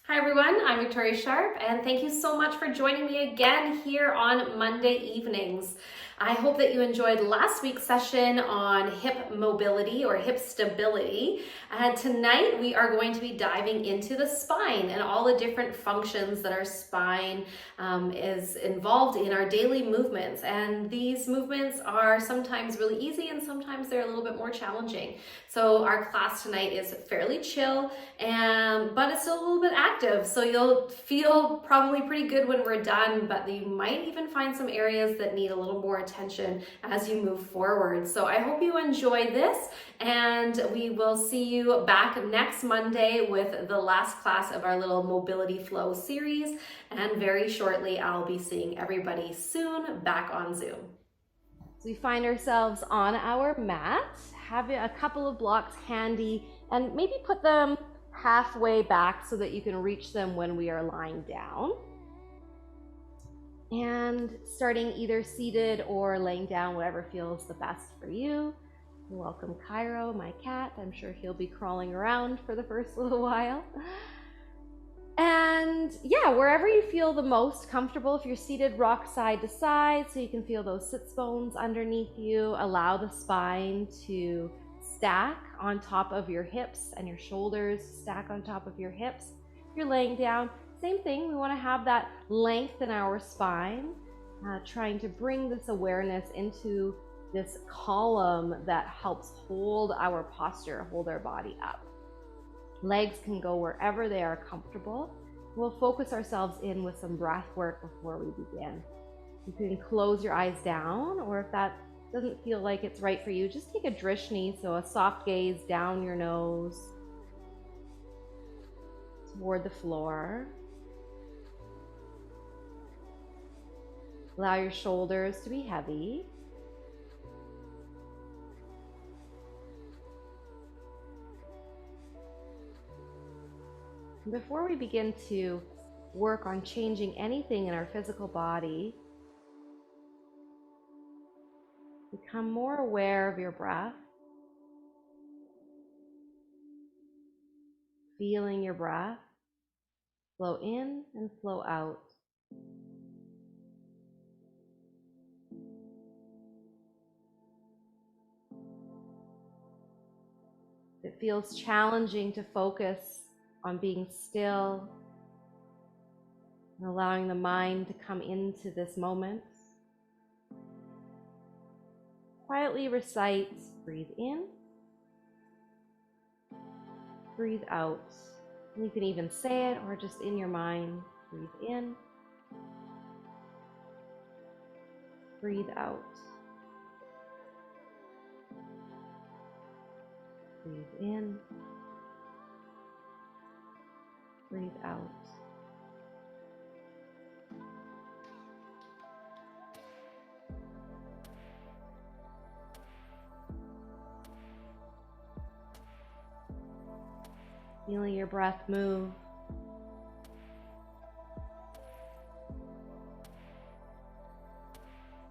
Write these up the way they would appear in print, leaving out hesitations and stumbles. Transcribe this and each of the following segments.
Hi everyone, I'm Victoria Sharp, and thank you so much for joining me again here on Monday evenings. I hope that you enjoyed last week's session on hip mobility or hip stability. Tonight we are going to be diving into the spine and all the different functions that our spine is involved in our daily movements. And these movements are sometimes really easy and sometimes they're a little bit more challenging. So our class tonight is fairly chill, but it's still a little bit active. So you'll feel probably pretty good when we're done, but you might even find some areas that need a little more attention as you move forward. So I hope you enjoy this, and we will see you back next Monday with the last class of our little mobility flow series. And very shortly, I'll be seeing everybody soon back on Zoom. So we find ourselves on our mat, have a couple of blocks handy, and maybe put them halfway back so that you can reach them when we are lying down. And starting either seated or laying down, whatever feels the best for you. Welcome Cairo, my cat. I'm sure he'll be crawling around for the first little while. And yeah, wherever you feel the most comfortable. If you're seated, rock side to side so you can feel those sits bones underneath you. Allow the spine to stack on top of your hips and your shoulders stack on top of your hips. If you're laying down, same thing. We want to have that length in our spine, trying to bring this awareness into this column that helps hold our posture, hold our body up. Legs can go wherever they are comfortable. We'll focus ourselves in with some breath work before we begin. You can close your eyes down, or if that doesn't feel like it's right for you, just take a drishti, so a soft gaze down your nose toward the floor. Allow your shoulders to be heavy. Before we begin to work on changing anything in our physical body, become more aware of your breath, feeling your breath flow in and flow out. It feels challenging to focus on being still and allowing the mind to come into this moment. Quietly recite, breathe in, breathe out. And you can even say it or just in your mind, breathe in, breathe out. Breathe in, breathe out. Feeling your breath move.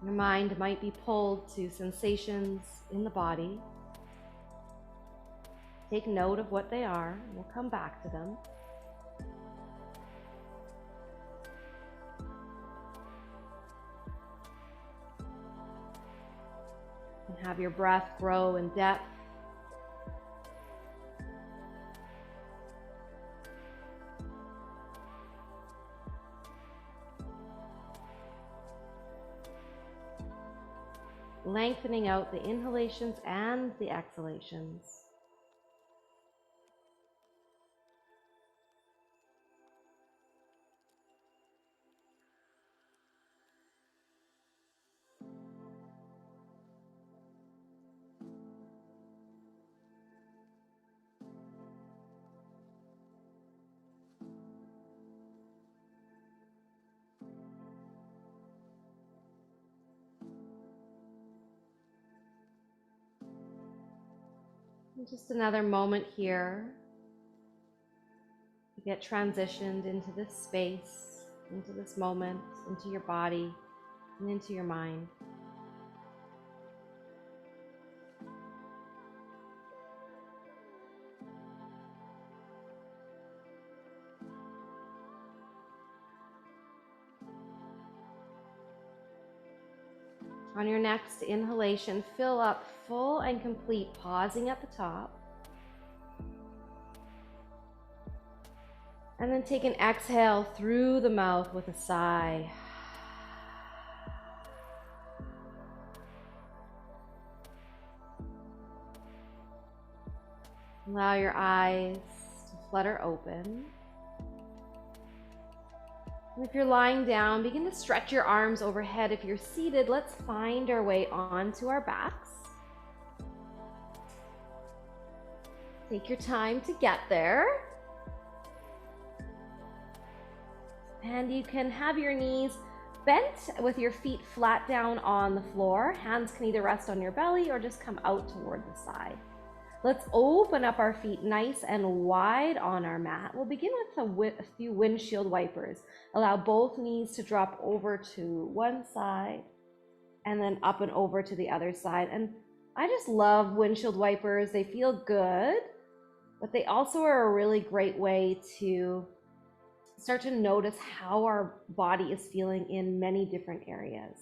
Your mind might be pulled to sensations in the body. Take note of what they are, and we'll come back to them. And have your breath grow in depth. Lengthening out the inhalations and the exhalations. And just another moment here to get transitioned into this space, into this moment, into your body, and into your mind. On your next inhalation, fill up full and complete, pausing at the top. And then take an exhale through the mouth with a sigh. Allow your eyes to flutter open. And if you're lying down, begin to stretch your arms overhead. If you're seated, let's find our way onto our backs. Take your time to get there. And you can have your knees bent with your feet flat down on the floor. Hands can either rest on your belly or just come out toward the side. Let's open up our feet nice and wide on our mat. We'll begin with a few windshield wipers. Allow both knees to drop over to one side and then up and over to the other side. And I just love windshield wipers. They feel good, but they also are a really great way to start to notice how our body is feeling in many different areas.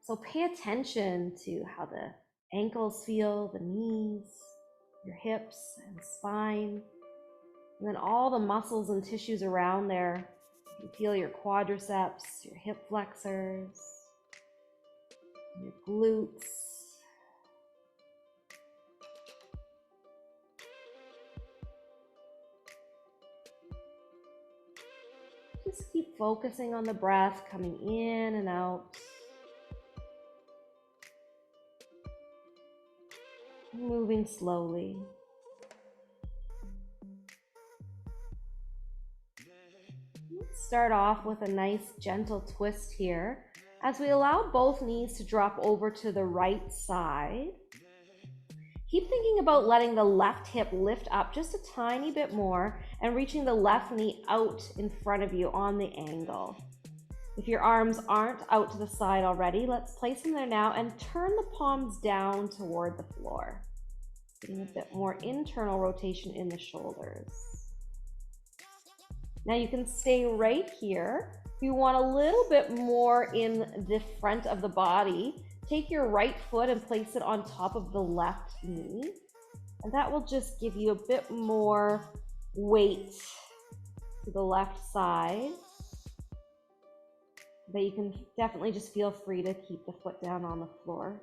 So pay attention to how the ankles feel, the knees, your hips and spine, and then all the muscles and tissues around there. You can feel your quadriceps, your hip flexors, your glutes. Just keep focusing on the breath coming in and out. Moving slowly. Let's start off with a nice gentle twist here as we allow both knees to drop over to the right side. Keep thinking about letting the left hip lift up just a tiny bit more and reaching the left knee out in front of you on the angle. If your arms aren't out to the side already, let's place them there now and turn the palms down toward the floor. Getting a bit more internal rotation in the shoulders. Now you can stay right here. If you want a little bit more in the front of the body, take your right foot and place it on top of the left knee. And that will just give you a bit more weight to the left side. But you can definitely just feel free to keep the foot down on the floor.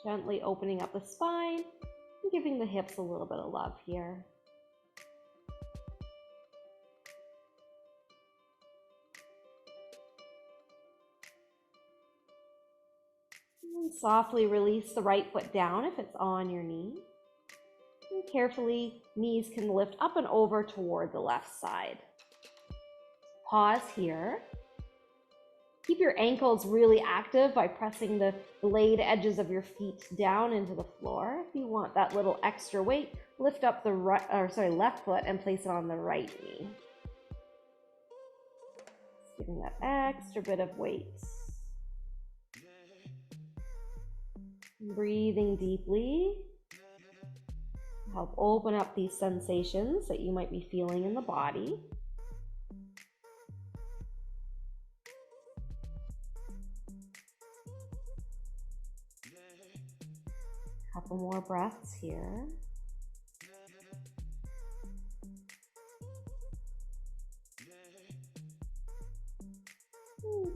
Gently opening up the spine and giving the hips a little bit of love here. And softly release the right foot down if it's on your knee. And carefully, knees can lift up and over toward the left side. Pause here. Keep your ankles really active by pressing the blade edges of your feet down into the floor. If you want that little extra weight, lift up the left foot and place it on the right knee. Just giving that extra bit of weight. Breathing deeply. Help open up these sensations that you might be feeling in the body. Couple more breaths here.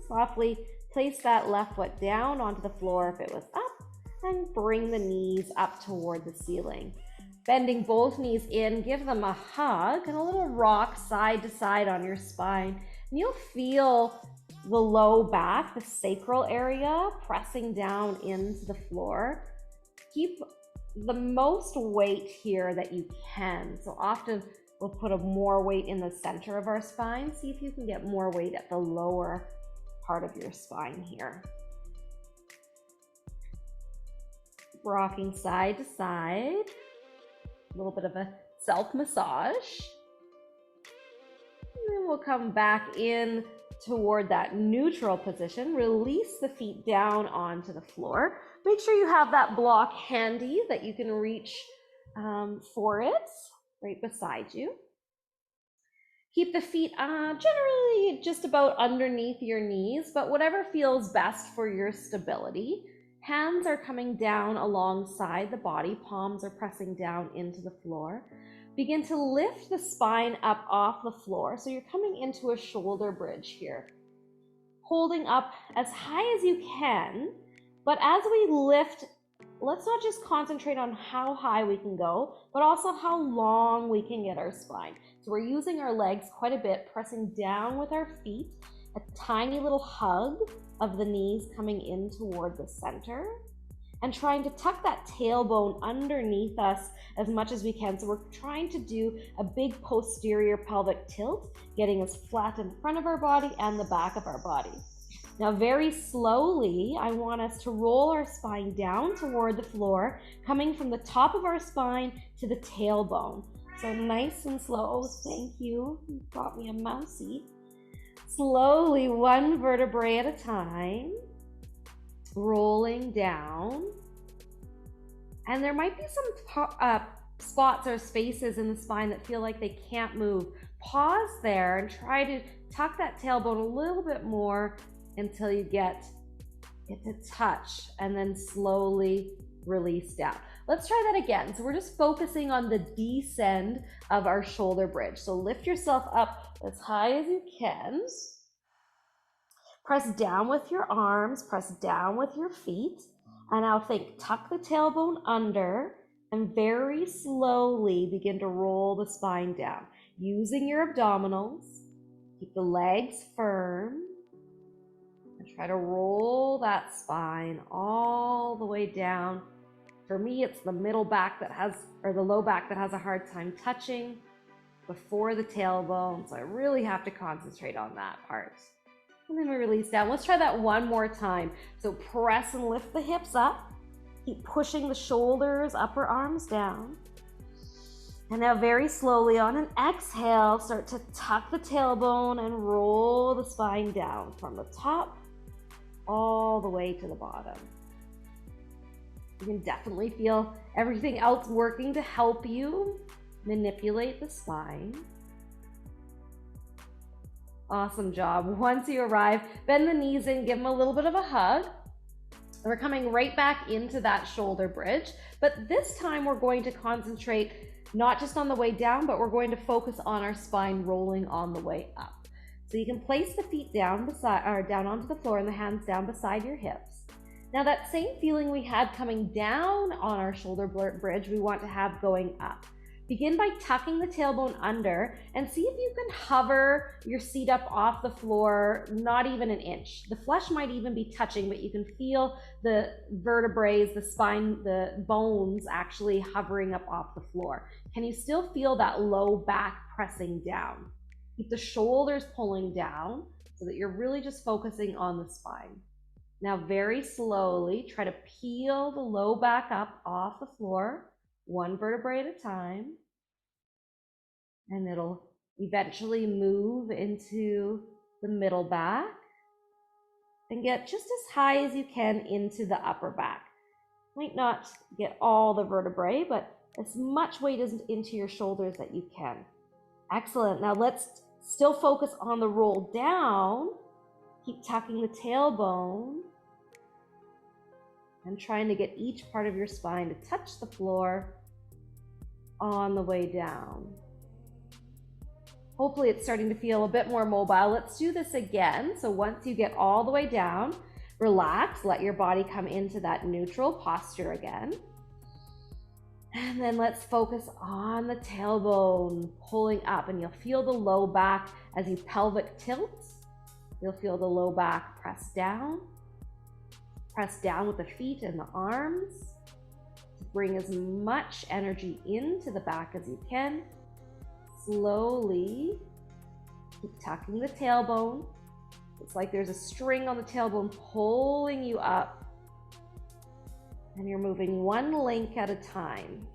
Softly place that left foot down onto the floor if it was up, and bring the knees up toward the ceiling. Bending both knees in, give them a hug and a little rock side to side on your spine. And you'll feel the low back, the sacral area, pressing down into the floor. Keep the most weight here that you can. So often we'll put more weight in the center of our spine. See if you can get more weight at the lower part of your spine here. Rocking side to side. A little bit of a self-massage. And then we'll come back in toward that neutral position. Release the feet down onto the floor. Make sure you have that block handy that you can reach for it right beside you. Keep the feet generally just about underneath your knees, but whatever feels best for your stability. Hands are coming down alongside the body, palms are pressing down into the floor. Begin to lift the spine up off the floor, so you're coming into a shoulder bridge here. Holding up as high as you can, but as we lift, let's not just concentrate on how high we can go, but also how long we can get our spine. So we're using our legs quite a bit, pressing down with our feet, a tiny little hug of the knees coming in toward the center, and trying to tuck that tailbone underneath us as much as we can. So we're trying to do a big posterior pelvic tilt, getting us flat in front of our body and the back of our body. Now, very slowly, I want us to roll our spine down toward the floor, coming from the top of our spine to the tailbone. So nice and slow. Oh, thank you. You brought me a mousey. Slowly, one vertebrae at a time, rolling down. And there might be some spots or spaces in the spine that feel like they can't move. Pause there and try to tuck that tailbone a little bit more until you get it to touch, and then slowly release down. Let's try that again. So we're just focusing on the descend of our shoulder bridge. So lift yourself up as high as you can. Press down with your arms, press down with your feet, and now tuck the tailbone under and very slowly begin to roll the spine down. Using your abdominals, keep the legs firm, and try to roll that spine all the way down. For me, it's the middle back the low back that has a hard time touching before the tailbone. So I really have to concentrate on that part. And then we release down. Let's try that one more time. So press and lift the hips up. Keep pushing the shoulders, upper arms down. And now very slowly on an exhale, start to tuck the tailbone and roll the spine down from the top all the way to the bottom. You can definitely feel everything else working to help you manipulate the spine. Awesome job. Once you arrive, bend the knees in, give them a little bit of a hug. We're coming right back into that shoulder bridge, but this time we're going to concentrate not just on the way down, but we're going to focus on our spine rolling on the way up. So you can place the feet down onto the floor and the hands down beside your hips. Now that same feeling we had coming down on our shoulder bridge, we want to have going up. Begin by tucking the tailbone under and see if you can hover your seat up off the floor, not even an inch. The flesh might even be touching, but you can feel the vertebrae, the spine, the bones actually hovering up off the floor. Can you still feel that low back pressing down? Keep the shoulders pulling down so that you're really just focusing on the spine. Now very slowly, try to peel the low back up off the floor, one vertebrae at a time. And it'll eventually move into the middle back and get just as high as you can into the upper back. Might not get all the vertebrae, but as much weight into your shoulders that you can. Excellent. Now let's still focus on the roll down. Keep tucking the tailbone and trying to get each part of your spine to touch the floor on the way down. Hopefully it's starting to feel a bit more mobile. Let's do this again. So once you get all the way down, relax, let your body come into that neutral posture again. And then let's focus on the tailbone pulling up, and you'll feel the low back as you pelvic tilt. You'll feel the low back press down with the feet and the arms to bring as much energy into the back as you can. Slowly keep tucking the tailbone. It's like there's a string on the tailbone pulling you up, and you're moving one link at a time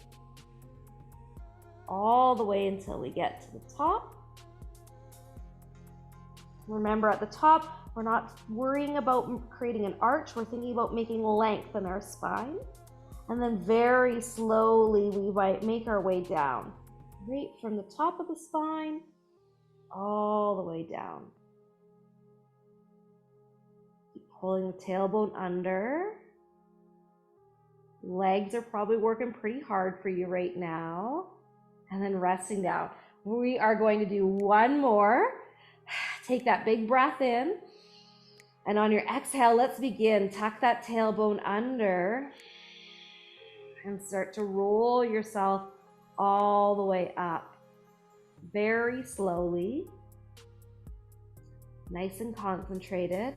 all the way until we get to the top. Remember, at the top, we're not worrying about creating an arch. We're thinking about making length in our spine. And then very slowly, we might make our way down, right from the top of the spine, all the way down. Keep pulling the tailbone under. Legs are probably working pretty hard for you right now. And then resting down. We are going to do one more. Take that big breath in. And on your exhale, let's begin. Tuck that tailbone under and start to roll yourself all the way up. Very slowly. Nice and concentrated.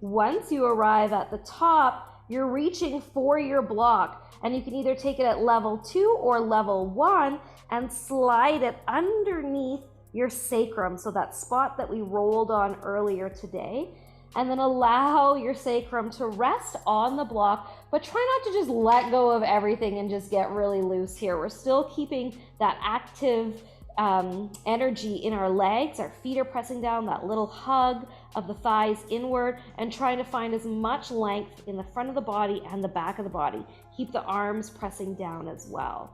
Once you arrive at the top, you're reaching for your block, and you can either take it at level 2 or level 1 and slide it underneath your sacrum, so that spot that we rolled on earlier today, and then allow your sacrum to rest on the block, but try not to just let go of everything and just get really loose here. We're still keeping that active energy in our legs. Our feet are pressing down, that little hug of the thighs inward, and trying to find as much length in the front of the body and the back of the body. Keep the arms pressing down as well.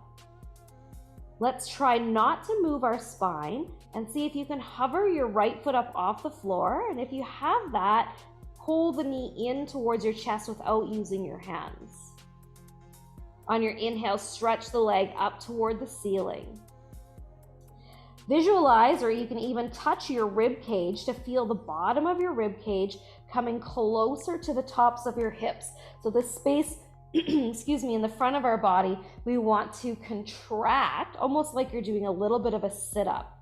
Let's try not to move our spine and see if you can hover your right foot up off the floor. And if you have that, pull the knee in towards your chest without using your hands. On your inhale, stretch the leg up toward the ceiling. Visualize, or you can even touch your rib cage to feel the bottom of your rib cage coming closer to the tops of your hips. So this space, excuse me, in the front of our body, we want to contract, almost like you're doing a little bit of a sit-up.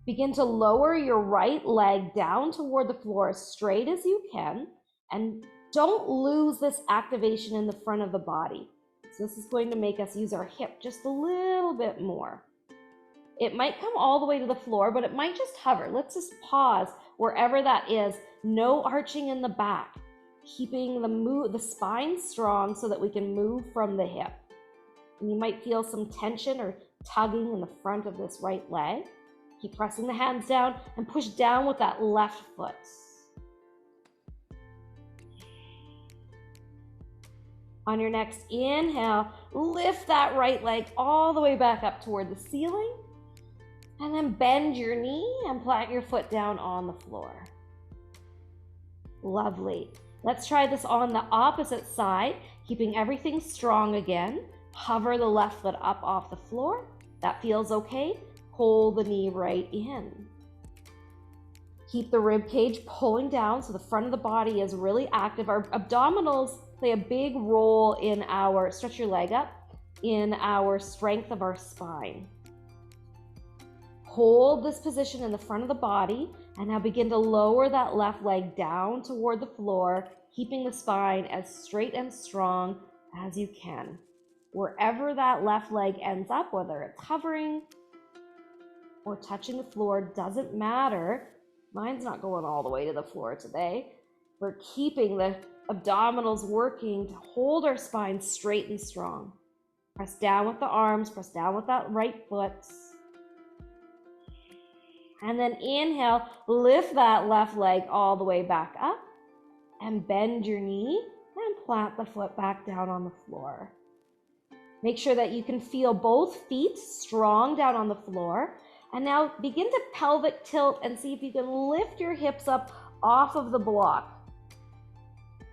Begin to lower your right leg down toward the floor as straight as you can, and don't lose this activation in the front of the body. So this is going to make us use our hip just a little bit more. It might come all the way to the floor, but it might just hover. Let's just pause wherever that is. No arching in the back. Keeping the spine strong so that we can move from the hip. And you might feel some tension or tugging in the front of this right leg. Keep pressing the hands down and push down with that left foot. On your next inhale, lift that right leg all the way back up toward the ceiling. And then bend your knee and plant your foot down on the floor. Lovely. Let's try this on the opposite side, keeping everything strong again. Hover the left foot up off the floor. That feels okay. Pull the knee right in. Keep the rib cage pulling down so the front of the body is really active. Our abdominals play a big role in our, stretch your leg up, in our strength of our spine. Hold this position in the front of the body, and now begin to lower that left leg down toward the floor, keeping the spine as straight and strong as you can. Wherever that left leg ends up, whether it's hovering or touching the floor, doesn't matter. Mine's not going all the way to the floor today. We're keeping the abdominals working to hold our spine straight and strong. Press down with the arms, press down with that right foot. And then inhale, lift that left leg all the way back up and bend your knee and plant the foot back down on the floor. Make sure that you can feel both feet strong down on the floor. And now begin to pelvic tilt and see if you can lift your hips up off of the block.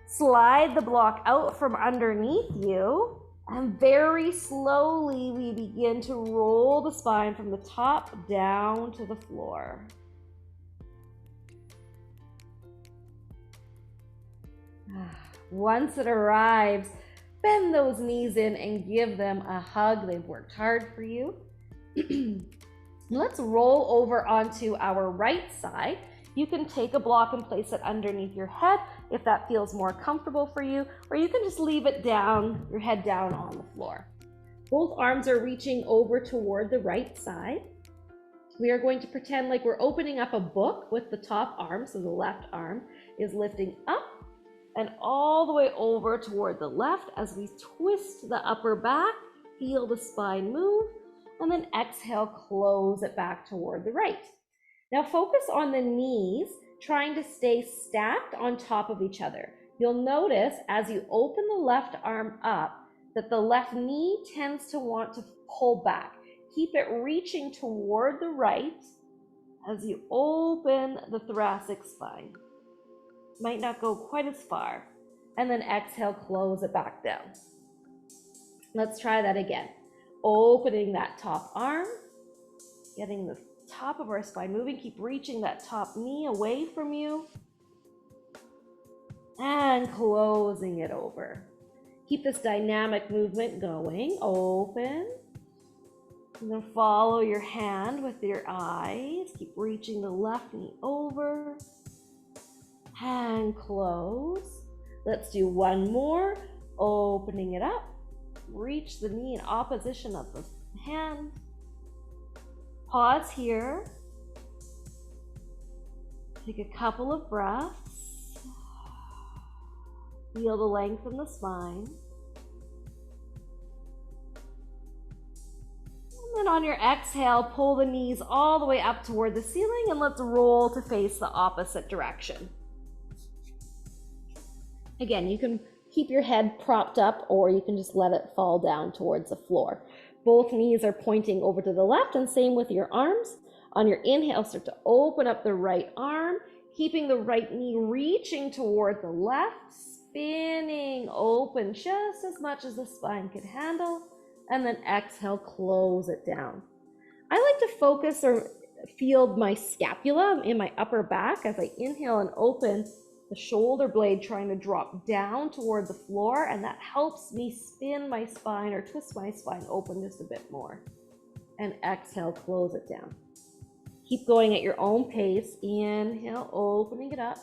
Slide the block out from underneath you. And very slowly, we begin to roll the spine from the top down to the floor. Once it arrives, bend those knees in and give them a hug. They've worked hard for you. Let's roll over onto our right side. You can take a block and place it underneath your head if that feels more comfortable for you, or you can just leave it down, your head down on the floor. Both arms are reaching over toward the right side. We are going to pretend like we're opening up a book with the top arm, so the left arm is lifting up and all the way over toward the left as we twist the upper back, feel the spine move, and then exhale, close it back toward the right. Now focus on the knees, trying to stay stacked on top of each other. You'll notice as you open the left arm up that the left knee tends to want to pull back. keep it reaching toward the right as you open the thoracic spine. Might not go quite as far. And then exhale, close it back down. Let's try that again. Opening that top arm, getting the top of our spine moving. Keep reaching that top knee away from you. And closing it over. Keep this dynamic movement going. Open. And then follow your hand with your eyes. Keep reaching the left knee over. And close. Let's do one more. Opening it up. Reach the knee in opposition of the hand. Pause here. Take a couple of breaths. Feel the length in the spine. And then on your exhale, pull the knees all the way up toward the ceiling and let's roll to face the opposite direction. Again, you can keep your head propped up or you can just let it fall down towards the floor. Both knees are pointing over to the left and same with your arms. On your inhale, start to open up the right arm, keeping the right knee reaching toward the left, spinning open just as much as the spine can handle, and then exhale, close it down. I like to focus or feel my scapula in my upper back as I inhale and open the shoulder blade trying to drop down toward the floor, and that helps me spin my spine or twist my spine open just a bit more. And exhale, close it down. Keep going at your own pace. Inhale, opening it up.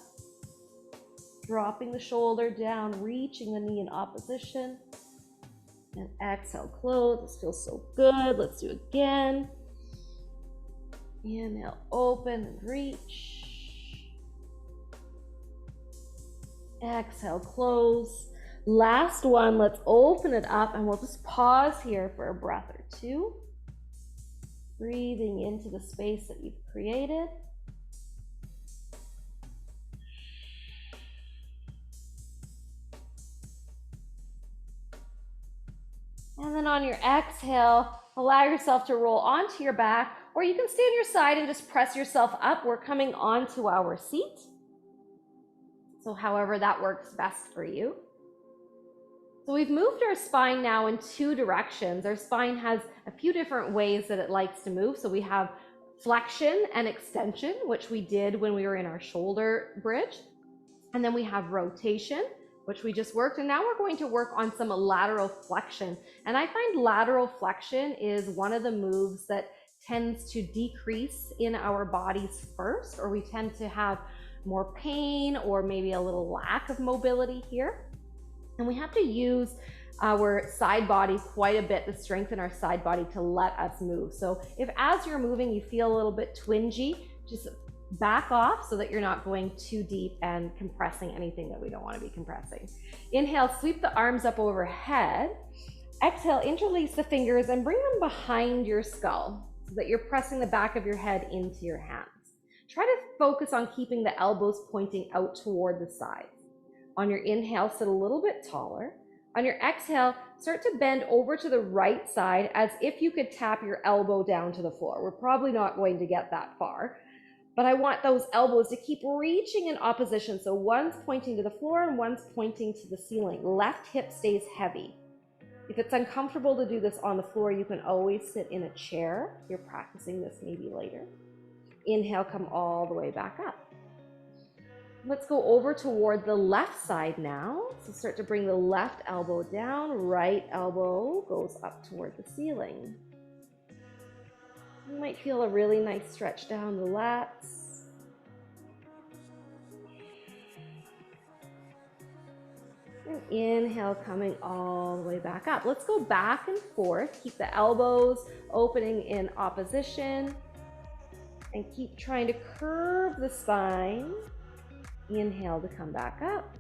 Dropping the shoulder down, reaching the knee in opposition. And exhale, close. This feels so good. Let's do it again. Inhale, open and reach. Exhale, close. Last one, let's open it up and we'll just pause here for a breath or two. Breathing into the space that you've created. And then on your exhale, allow yourself to roll onto your back, or you can stay on your side and just press yourself up. We're coming onto our seat. So however that works best for you. So we've moved our spine now in two directions. Our spine has a few different ways that it likes to move. So we have flexion and extension, which we did when we were in our shoulder bridge. And then we have rotation, which we just worked. And now we're going to work on some lateral flexion. And I find lateral flexion is one of the moves that tends to decrease in our bodies first, or we tend to have more pain or maybe a little lack of mobility here. And we have to use our side body quite a bit to strengthen our side body to let us move. So if as you're moving you feel a little bit twingy, just back off so that you're not going too deep and compressing anything that we don't want to be compressing. Inhale, sweep the arms up overhead. Exhale, interlace the fingers and bring them behind your skull so that you're pressing the back of your head into your hands. Try to focus on keeping the elbows pointing out toward the sides. On your inhale, sit a little bit taller. On your exhale, start to bend over to the right side as if you could tap your elbow down to the floor. We're probably not going to get that far, but I want those elbows to keep reaching in opposition. So one's pointing to the floor and one's pointing to the ceiling. Left hip stays heavy. If it's uncomfortable to do this on the floor, you can always sit in a chair. You're practicing this maybe later. Inhale, come all the way back up. Let's go over toward the left side now. So start to bring the left elbow down, right elbow goes up toward the ceiling. You might feel a really nice stretch down the lats. And inhale, coming all the way back up. Let's go back and forth. Keep the elbows opening in opposition. And keep trying to curve the spine. Inhale to come back up.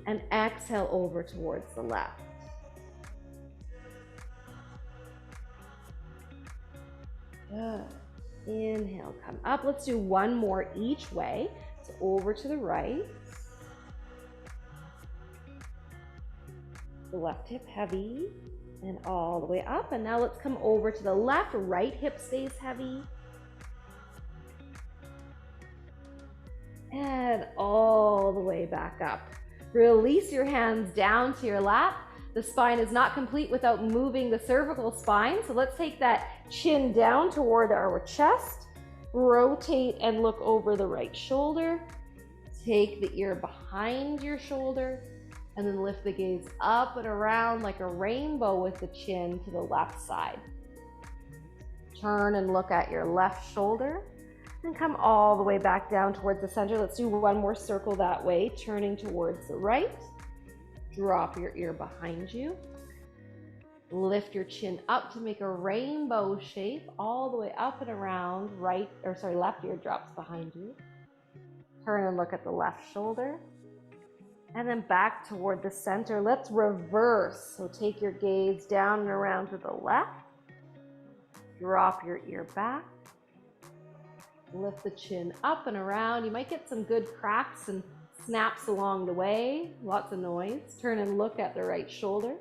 And exhale over towards the left. Good. Inhale, come up. Let's do one more each way. So over to the right. The left hip heavy. And all the way up. And now let's come over to the left. Right hip stays heavy. And all the way back up. Release your hands down to your lap. The spine is not complete without moving the cervical spine. So let's take that chin down toward our chest. Rotate and look over the right shoulder. Take the ear behind your shoulder. And then lift the gaze up and around like a rainbow with the chin to the left side. Turn and look at your left shoulder and come all the way back down towards the center. Let's do one more circle that way, turning towards the right. Drop your ear behind you. Lift your chin up to make a rainbow shape all the way up and around. Left ear drops behind you. Turn and look at the left shoulder. And then back toward the center. Let's reverse. So take your gaze down and around to the left. Drop your ear back. Lift the chin up and around. You might get some good cracks and snaps along the way. Lots of noise. Turn and look at the right shoulder.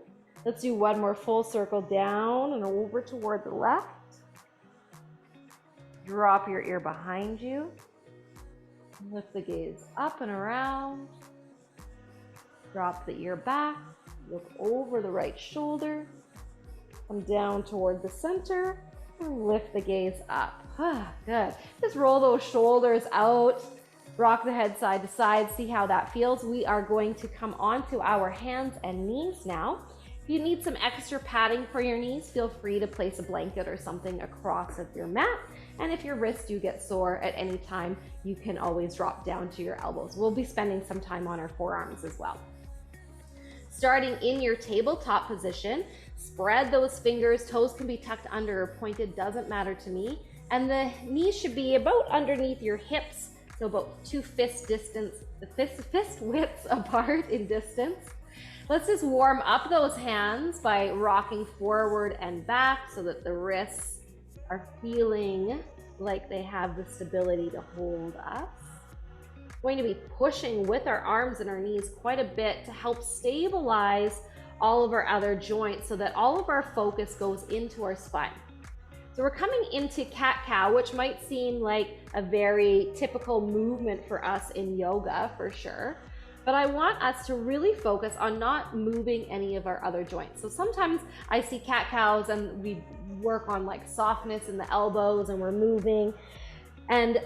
Let's do one more full circle down and over toward the left. Drop your ear behind you. Lift the gaze up and around. Drop the ear back, look over the right shoulder, come down toward the center, and lift the gaze up. Good. Just roll those shoulders out, rock the head side to side, see how that feels. We are going to come onto our hands and knees now. If you need some extra padding for your knees, feel free to place a blanket or something across of your mat. And if your wrists do get sore at any time, you can always drop down to your elbows. We'll be spending some time on our forearms as well. Starting in your tabletop position, spread those fingers. Toes can be tucked under or pointed, doesn't matter to me. And the knees should be about underneath your hips, so about 2 fist widths apart in distance. Let's just warm up those hands by rocking forward and back so that the wrists are feeling like they have the stability to hold us. Going to be pushing with our arms and our knees quite a bit to help stabilize all of our other joints so that all of our focus goes into our spine. So we're coming into cat-cow, which might seem like a very typical movement for us in yoga for sure. But I want us to really focus on not moving any of our other joints. So sometimes I see cat-cows and we work on like softness in the elbows and we're moving. And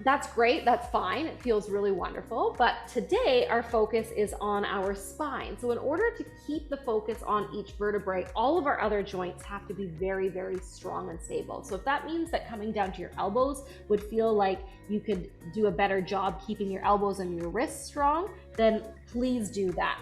that's great, that's fine, it feels really wonderful, but today our focus is on our spine. So in order to keep the focus on each vertebrae, all of our other joints have to be very, very strong and stable. So if that means that coming down to your elbows would feel like you could do a better job keeping your elbows and your wrists strong, then please do that.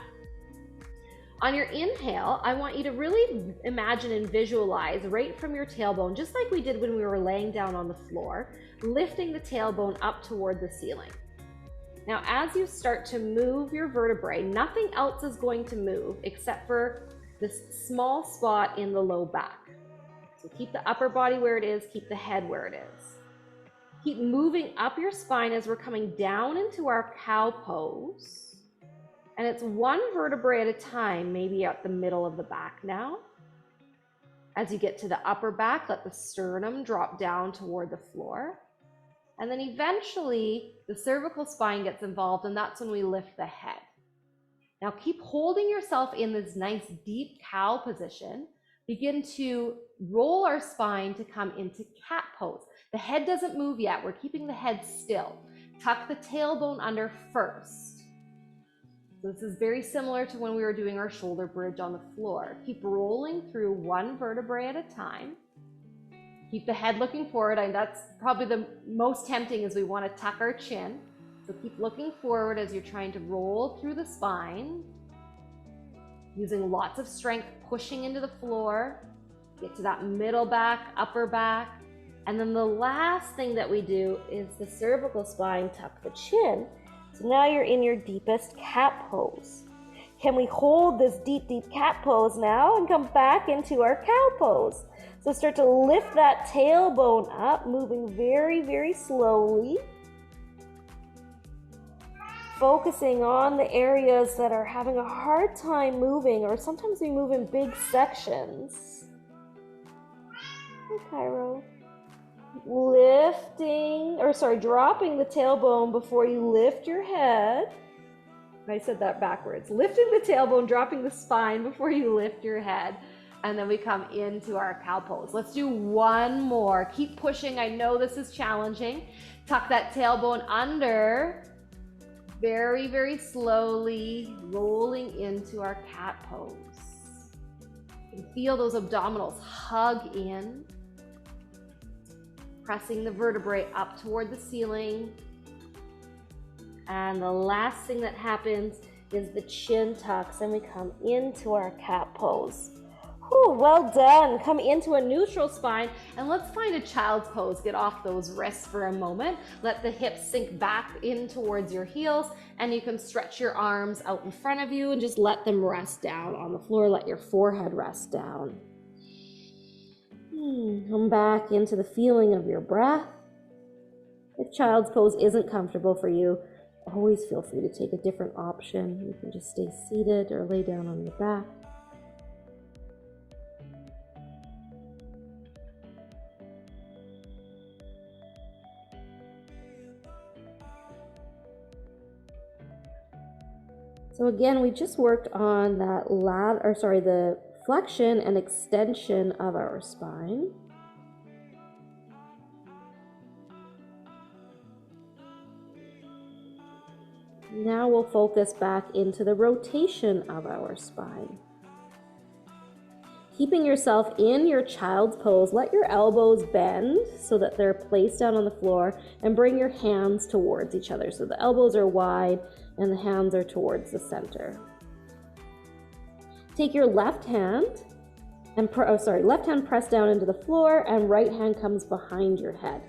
On your inhale, I want you to really imagine and visualize right from your tailbone, just like we did when we were laying down on the floor, lifting the tailbone up toward the ceiling. Now, as you start to move your vertebrae, nothing else is going to move except for this small spot in the low back. So keep the upper body where it is, keep the head where it is. Keep moving up your spine as we're coming down into our cow pose. And it's one vertebrae at a time, maybe at the middle of the back now. As you get to the upper back, let the sternum drop down toward the floor. And then eventually the cervical spine gets involved, and that's when we lift the head. Now keep holding yourself in this nice deep cow position. Begin to roll our spine to come into cat pose. The head doesn't move yet. We're keeping the head still. Tuck the tailbone under first. So this is very similar to when we were doing our shoulder bridge on the floor. Keep rolling through one vertebrae at a time. Keep the head looking forward, and that's probably the most tempting is we want to tuck our chin. So keep looking forward as you're trying to roll through the spine, using lots of strength, pushing into the floor. Get to that middle back, upper back. And then the last thing that we do is the cervical spine, tuck the chin. So now you're in your deepest cat pose. Can we hold this deep, deep cat pose now and come back into our cow pose? So start to lift that tailbone up, moving very, very slowly. focusing on the areas that are having a hard time moving, or sometimes we move in big sections. Hi, Cairo. Dropping the tailbone before you lift your head. I said that backwards. Lifting the tailbone, dropping the spine before you lift your head. And then we come into our cow pose. Let's do one more. Keep pushing. I know this is challenging. Tuck that tailbone under. Very, very slowly rolling into our cat pose. You can feel those abdominals hug in. Pressing the vertebrae up toward the ceiling. And the last thing that happens is the chin tucks and we come into our cat pose. Whew, well done. Come into a neutral spine and let's find a child's pose. Get off those wrists for a moment. Let the hips sink back in towards your heels and you can stretch your arms out in front of you and just let them rest down on the floor. Let your forehead rest down. Come back into the feeling of your breath. If child's pose isn't comfortable for you, always feel free to take a different option. You can just stay seated or lay down on your back. So again, we just worked on that the flexion and extension of our spine. Now we'll focus back into the rotation of our spine. Keeping yourself in your child's pose, let your elbows bend so that they're placed down on the floor and bring your hands towards each other. So the elbows are wide and the hands are towards the center. Take your left hand press down into the floor and right hand comes behind your head.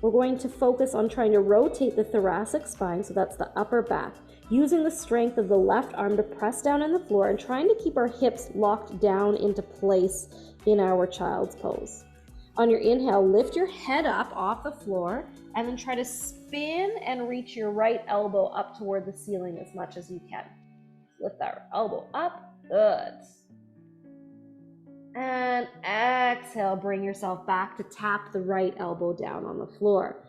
We're going to focus on trying to rotate the thoracic spine, so that's the upper back, using the strength of the left arm to press down in the floor and trying to keep our hips locked down into place in our child's pose. On your inhale, lift your head up off the floor and then try to spin and reach your right elbow up toward the ceiling as much as you can. Lift that elbow up, good. And exhale, bring yourself back to tap the right elbow down on the floor.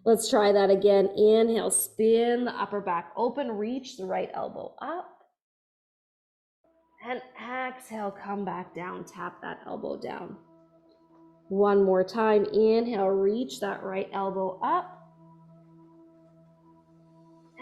Let's try that again. Inhale, spin the upper back open, reach the right elbow up. And exhale, come back down, tap that elbow down. One more time, inhale, reach that right elbow up.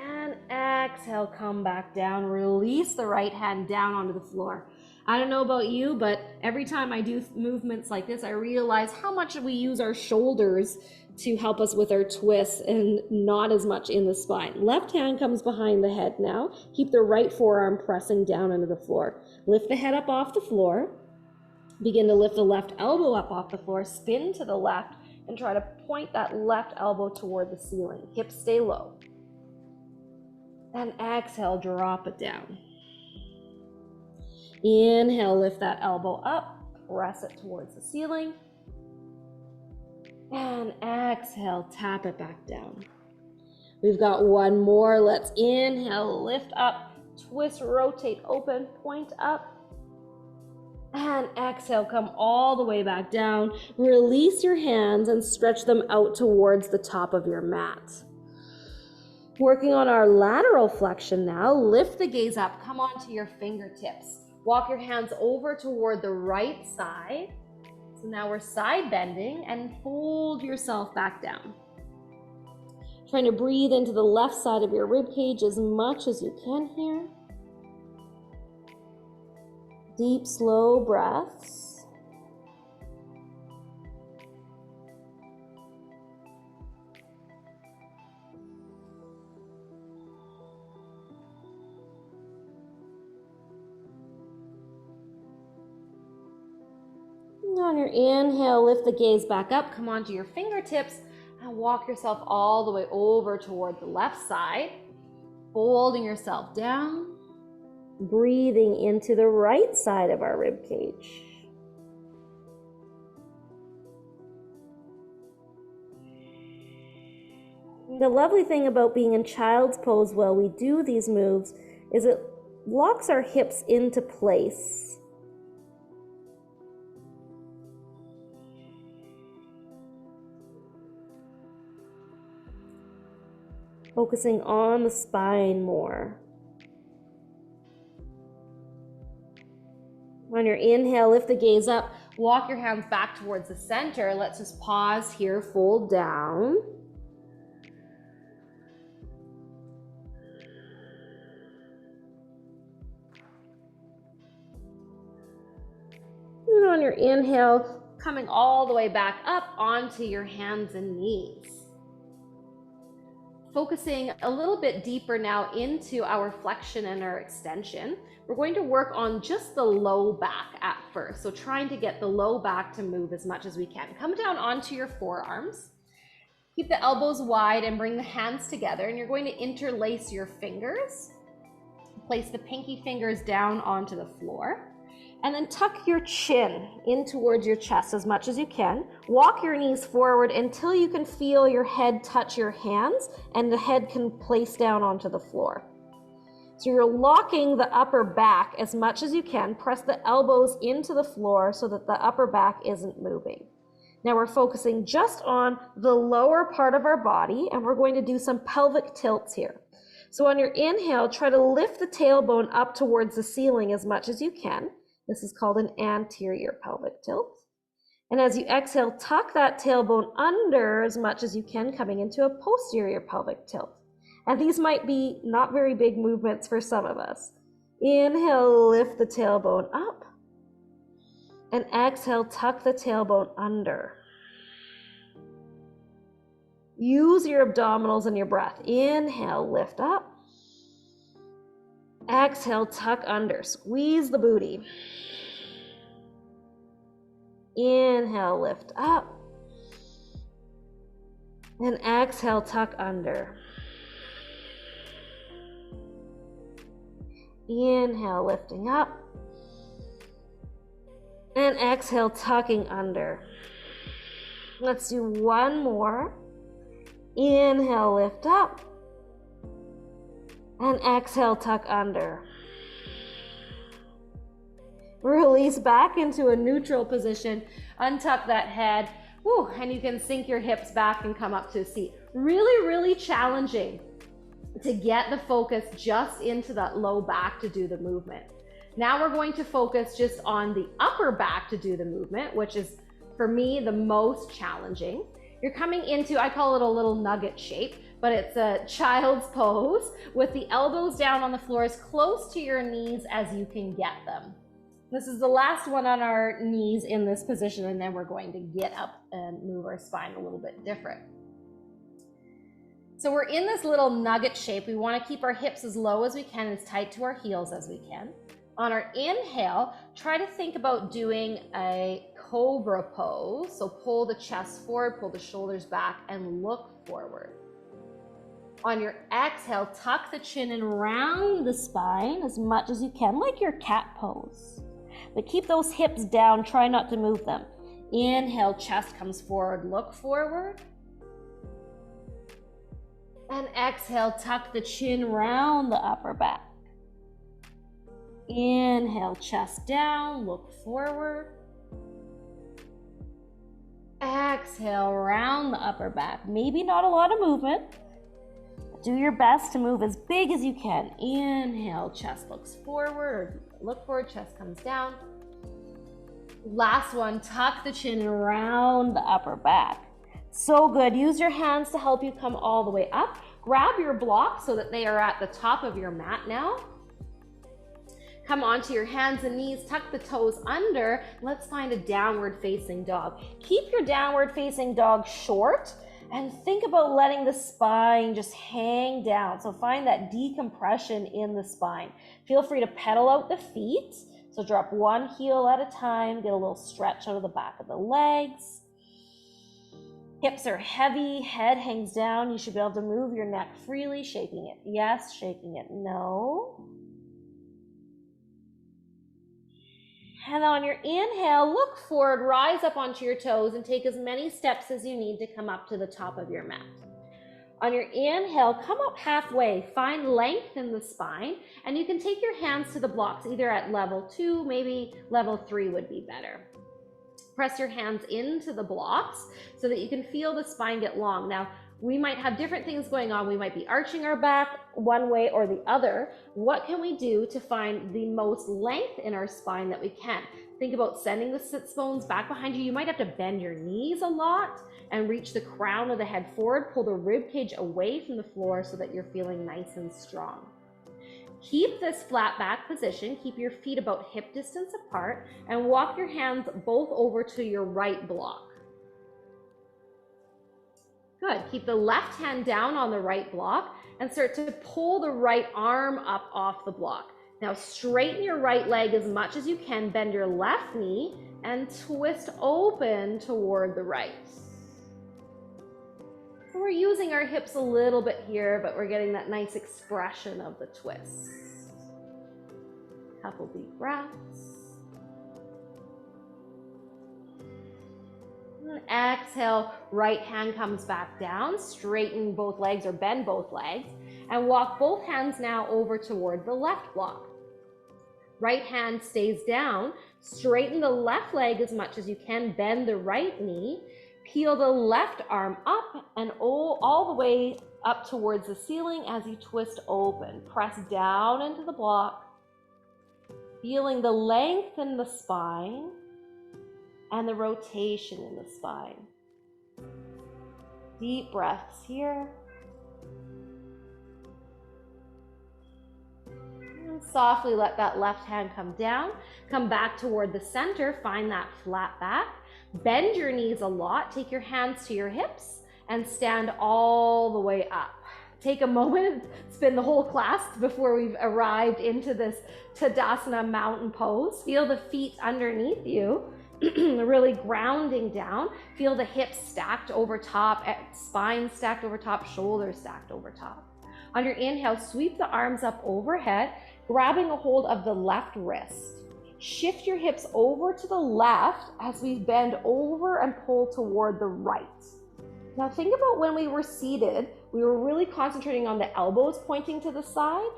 And exhale, come back down, release the right hand down onto the floor. I don't know about you, but every time I do movements like this, I realize how much we use our shoulders to help us with our twists and not as much in the spine. Left hand comes behind the head now. Keep the right forearm pressing down into the floor. Lift the head up off the floor. Begin to lift the left elbow up off the floor. Spin to the left and try to point that left elbow toward the ceiling. Hips stay low. And exhale, drop it down. Inhale, lift that elbow up, press it towards the ceiling. And exhale, tap it back down. We've got one more. Let's inhale, lift up, twist, rotate, open, point up. And exhale, come all the way back down. Release your hands and stretch them out towards the top of your mat. Working on our lateral flexion now, lift the gaze up, come onto your fingertips. Walk your hands over toward the right side. So now we're side bending and fold yourself back down. Trying to breathe into the left side of your rib cage as much as you can here. Deep, slow breaths. On your inhale, lift the gaze back up, come onto your fingertips, and walk yourself all the way over toward the left side, folding yourself down, breathing into the right side of our rib cage. The lovely thing about being in child's pose while we do these moves is it locks our hips into place. Focusing on the spine more. On your inhale, lift the gaze up, walk your hands back towards the center. Let's just pause here, fold down. And on your inhale, coming all the way back up onto your hands and knees. Focusing a little bit deeper now into our flexion and our extension. We're going to work on just the low back at first. So trying to get the low back to move as much as we can. Come down onto your forearms. Keep the elbows wide and bring the hands together. And you're going to interlace your fingers. Place the pinky fingers down onto the floor. And then tuck your chin in towards your chest as much as you can. Walk your knees forward until you can feel your head touch your hands and the head can place down onto the floor. So you're locking the upper back as much as you can. Press the elbows into the floor so that the upper back isn't moving. Now we're focusing just on the lower part of our body, and we're going to do some pelvic tilts here. So on your inhale, try to lift the tailbone up towards the ceiling as much as you can. This is called an anterior pelvic tilt. And as you exhale, tuck that tailbone under as much as you can, coming into a posterior pelvic tilt. And these might be not very big movements for some of us. Inhale, lift the tailbone up. And exhale, tuck the tailbone under. Use your abdominals and your breath. Inhale, lift up. Exhale, tuck under. Squeeze the booty. Inhale, lift up. And exhale, tuck under. Inhale, lifting up. And exhale, tucking under. Let's do one more. Inhale, lift up. And exhale, tuck under. Release back into a neutral position. Untuck that head. Woo, and you can sink your hips back and come up to a seat. Really, really challenging to get the focus just into that low back to do the movement. Now we're going to focus just on the upper back to do the movement, which is, for me, the most challenging. You're coming into, I call it a little nugget shape, but it's a child's pose with the elbows down on the floor as close to your knees as you can get them. This is the last one on our knees in this position, and then we're going to get up and move our spine a little bit different. So we're in this little nugget shape. We want to keep our hips as low as we can, as tight to our heels as we can. On our inhale, try to think about doing a cobra pose. So pull the chest forward, pull the shoulders back, and look forward. On your exhale, tuck the chin and round the spine as much as you can, like your cat pose. But keep those hips down, try not to move them. Inhale, chest comes forward, look forward. And exhale, tuck the chin round the upper back. Inhale, chest down, look forward. Exhale, round the upper back. Maybe not a lot of movement. Do your best to move as big as you can. Inhale, chest looks forward, or look forward, chest comes down. Last one, tuck the chin around the upper back. So good. Use your hands to help you come all the way up. Grab your blocks so that they are at the top of your mat now. Come onto your hands and knees, tuck the toes under. Let's find a downward facing dog. Keep your downward facing dog short and think about letting the spine just hang down. So find that decompression in the spine. Feel free to pedal out the feet. So drop one heel at a time, get a little stretch out of the back of the legs. Hips are heavy, head hangs down. You should be able to move your neck freely, shaking it yes, shaking it no. And on your inhale, look forward, rise up onto your toes, and take as many steps as you need to come up to the top of your mat. On your inhale, come up halfway, find length in the spine, and you can take your hands to the blocks, either at level 2, maybe level 3 would be better. Press your hands into the blocks so that you can feel the spine get long. Now, we might have different things going on. We might be arching our back one way or the other. What can we do to find the most length in our spine that we can? Think about sending the sits bones back behind you. You might have to bend your knees a lot and reach the crown of the head forward. Pull the rib cage away from the floor so that you're feeling nice and strong. Keep this flat back position. Keep your feet about hip distance apart and walk your hands both over to your right block. Good. Keep the left hand down on the right block and start to pull the right arm up off the block. Now straighten your right leg as much as you can, bend your left knee and twist open toward the right. So we're using our hips a little bit here, but we're getting that nice expression of the twist. Couple deep breaths. And exhale, right hand comes back down, straighten both legs or bend both legs, and walk both hands now over toward the left block. Right hand stays down, straighten the left leg as much as you can, bend the right knee, peel the left arm up and all the way up towards the ceiling as you twist open. Press down into the block, feeling the length in the spine and the rotation in the spine. Deep breaths here. And softly let that left hand come down. Come back toward the center, find that flat back. Bend your knees a lot, take your hands to your hips and stand all the way up. Take a moment, spin the whole class before we've arrived into this Tadasana mountain pose. Feel the feet underneath you, really grounding down. Feel the hips stacked over top, spine stacked over top, shoulders stacked over top. On your inhale, sweep the arms up overhead, grabbing a hold of the left wrist. Shift your hips over to the left as we bend over and pull toward the right. Now think about when we were seated, we were really concentrating on the elbows pointing to the side.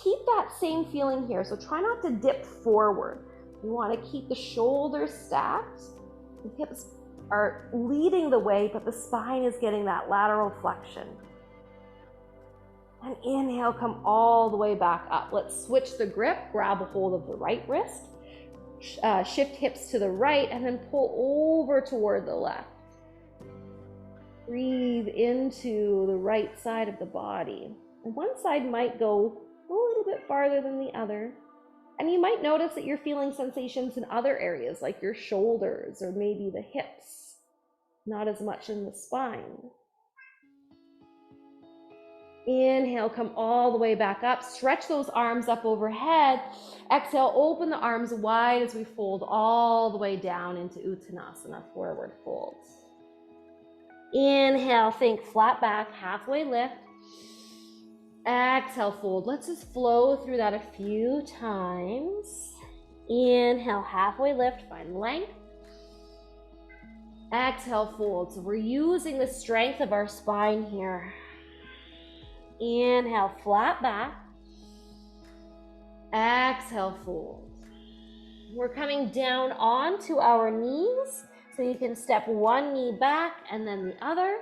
Keep that same feeling here. So try not to dip forward. You want to keep the shoulders stacked. The hips are leading the way, but the spine is getting that lateral flexion. And inhale, come all the way back up. Let's switch the grip, grab a hold of the right wrist. Shift hips to the right and then pull over toward the left. Breathe into the right side of the body. And one side might go a little bit farther than the other. And you might notice that you're feeling sensations in other areas like your shoulders or maybe the hips, not as much in the spine. Inhale, come all the way back up. Stretch those arms up overhead. Exhale, open the arms wide as we fold all the way down into Uttanasana, forward fold. Inhale, think flat back, halfway lift. Exhale, fold. Let's just flow through that a few times. Inhale, halfway lift, find length. Exhale, fold. So we're using the strength of our spine here. Inhale, flat back. Exhale, fold. We're coming down onto our knees, so you can step one knee back and then the other.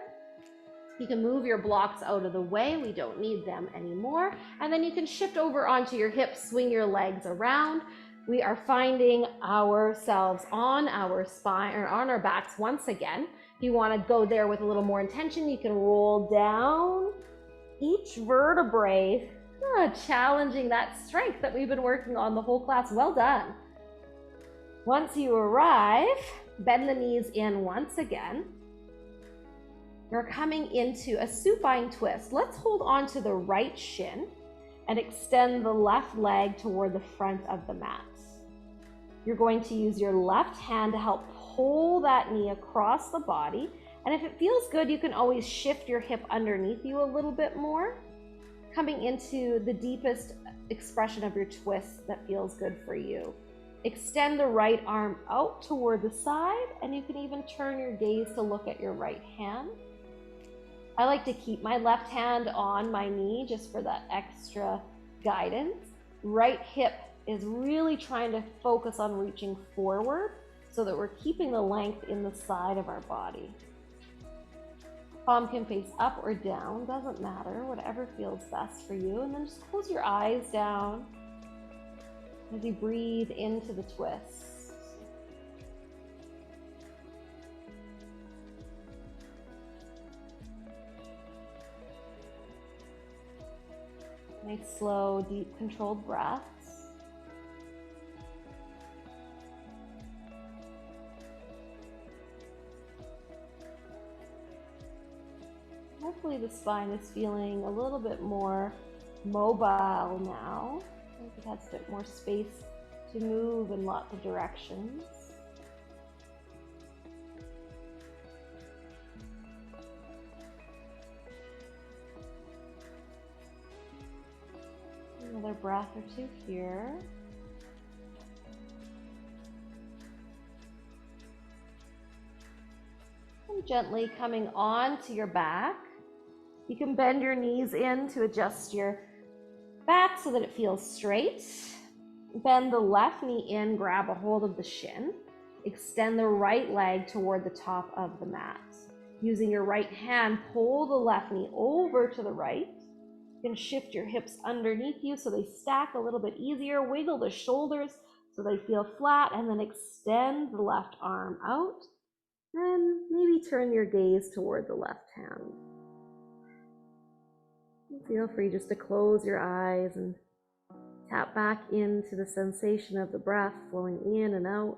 You can move your blocks out of the way. We don't need them anymore. And then you can shift over onto your hips, swing your legs around. We are finding ourselves on our spine or on our backs once again. If you want to go there with a little more intention, you can roll down each vertebrae, challenging that strength that we've been working on the whole class. Well done. Once you arrive, bend the knees in once again. You're coming into a supine twist. Let's hold on to the right shin and extend the left leg toward the front of the mat. You're going to use your left hand to help pull that knee across the body. And if it feels good, you can always shift your hip underneath you a little bit more, coming into the deepest expression of your twist that feels good for you. Extend the right arm out toward the side, and you can even turn your gaze to look at your right hand. I like to keep my left hand on my knee just for that extra guidance. Right hip is really trying to focus on reaching forward so that we're keeping the length in the side of our body. Palm can face up or down, doesn't matter, whatever feels best for you. And then just close your eyes down as you breathe into the twist. Nice, slow, deep, controlled breaths. Hopefully the spine is feeling a little bit more mobile now. I think it has a bit more space to move in lots of directions. Another breath or two here. And gently coming onto your back. You can bend your knees in to adjust your back so that it feels straight. Bend the left knee in, grab a hold of the shin. Extend the right leg toward the top of the mat. Using your right hand, pull the left knee over to the right. You can shift your hips underneath you so they stack a little bit easier. Wiggle the shoulders so they feel flat, and then extend the left arm out. And maybe turn your gaze toward the left hand. Feel free just to close your eyes and tap back into the sensation of the breath flowing in and out.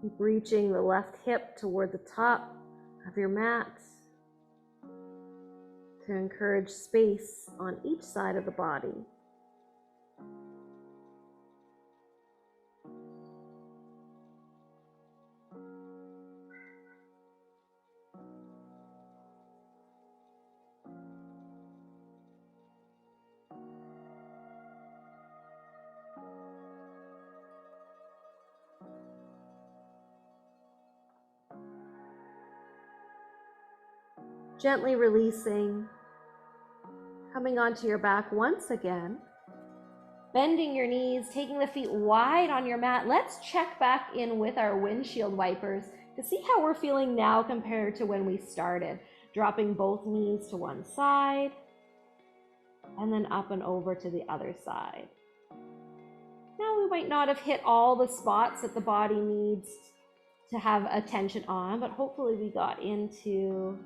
Keep reaching the left hip toward the top of your mat to encourage space on each side of the body. Gently releasing, coming onto your back once again, bending your knees, taking the feet wide on your mat. Let's check back in with our windshield wipers to see how we're feeling now compared to when we started. Dropping both knees to one side, and then up and over to the other side. Now we might not have hit all the spots that the body needs to have attention on, but hopefully we got into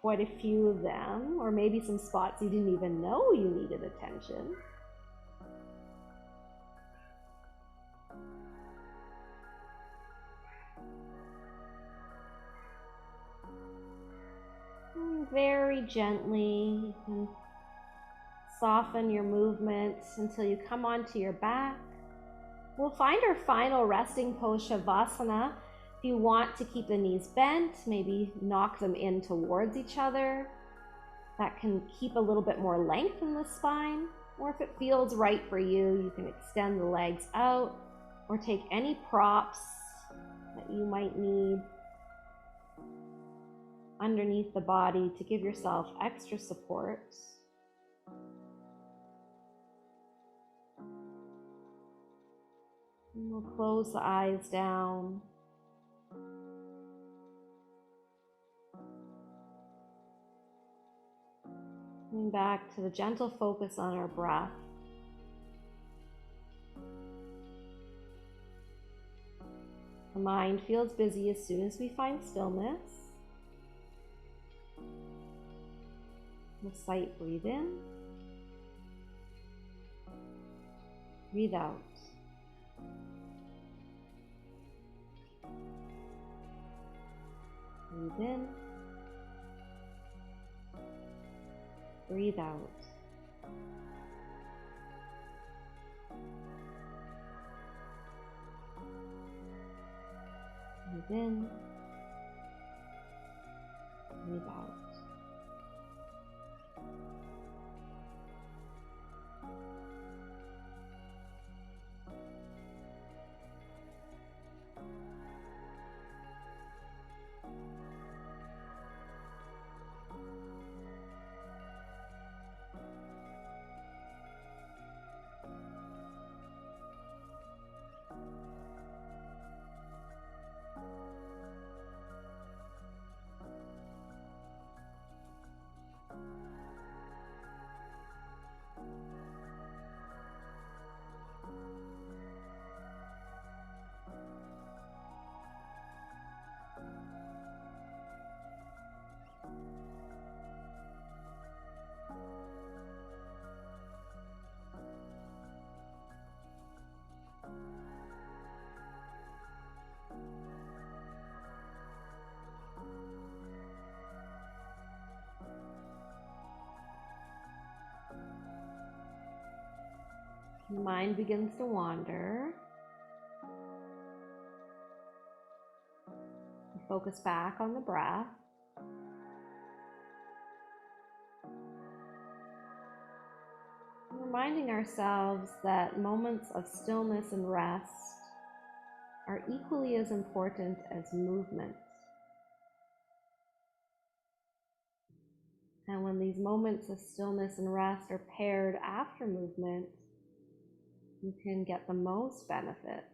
quite a few of them, or maybe some spots you didn't even know you needed attention. And very gently, you can soften your movements until you come onto your back. We'll find our final resting pose, Shavasana. If you want to keep the knees bent, maybe knock them in towards each other. That can keep a little bit more length in the spine. Or if it feels right for you, you can extend the legs out or take any props that you might need underneath the body to give yourself extra support. And we'll close the eyes down. Coming back to the gentle focus on our breath. The mind feels busy as soon as we find stillness. The sight, breathe in, breathe out. Breathe in, breathe out. Breathe in, breathe out. Your mind begins to wander. You focus back on the breath. Reminding ourselves that moments of stillness and rest are equally as important as movement. And when these moments of stillness and rest are paired after movement, you can get the most benefits.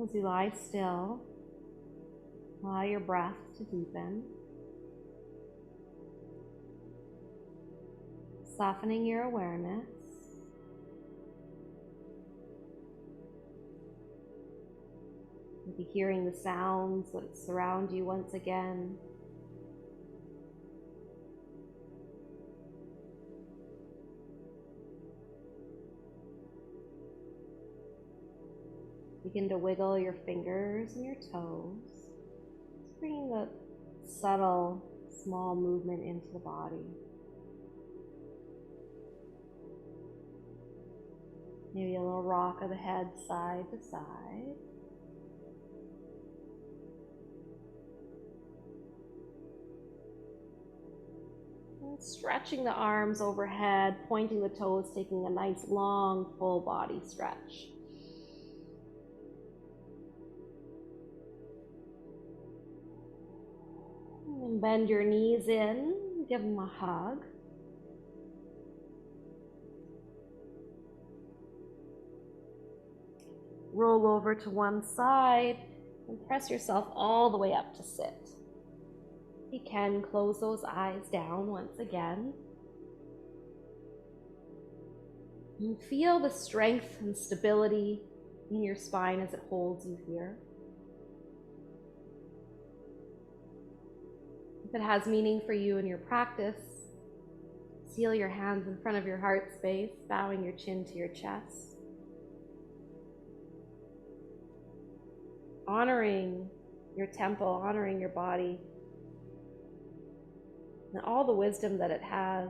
As you lie still, allow your breath to deepen, softening your awareness. Maybe hearing the sounds that surround you once again. Begin to wiggle your fingers and your toes, just bringing the subtle, small movement into the body. Maybe a little rock of the head side to side. And stretching the arms overhead, pointing the toes, taking a nice long full body stretch. And bend your knees in, give them a hug. Roll over to one side and press yourself all the way up to sit. You can close those eyes down once again. And feel the strength and stability in your spine as it holds you here. If it has meaning for you in your practice, seal your hands in front of your heart space, bowing your chin to your chest. Honoring your temple, honoring your body, and all the wisdom that it has.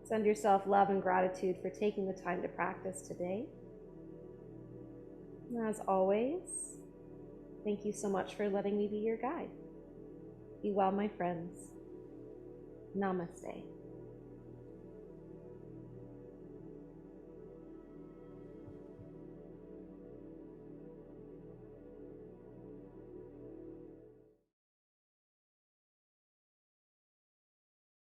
Send yourself love and gratitude for taking the time to practice today. And as always, thank you so much for letting me be your guide. Be well, my friends. Namaste.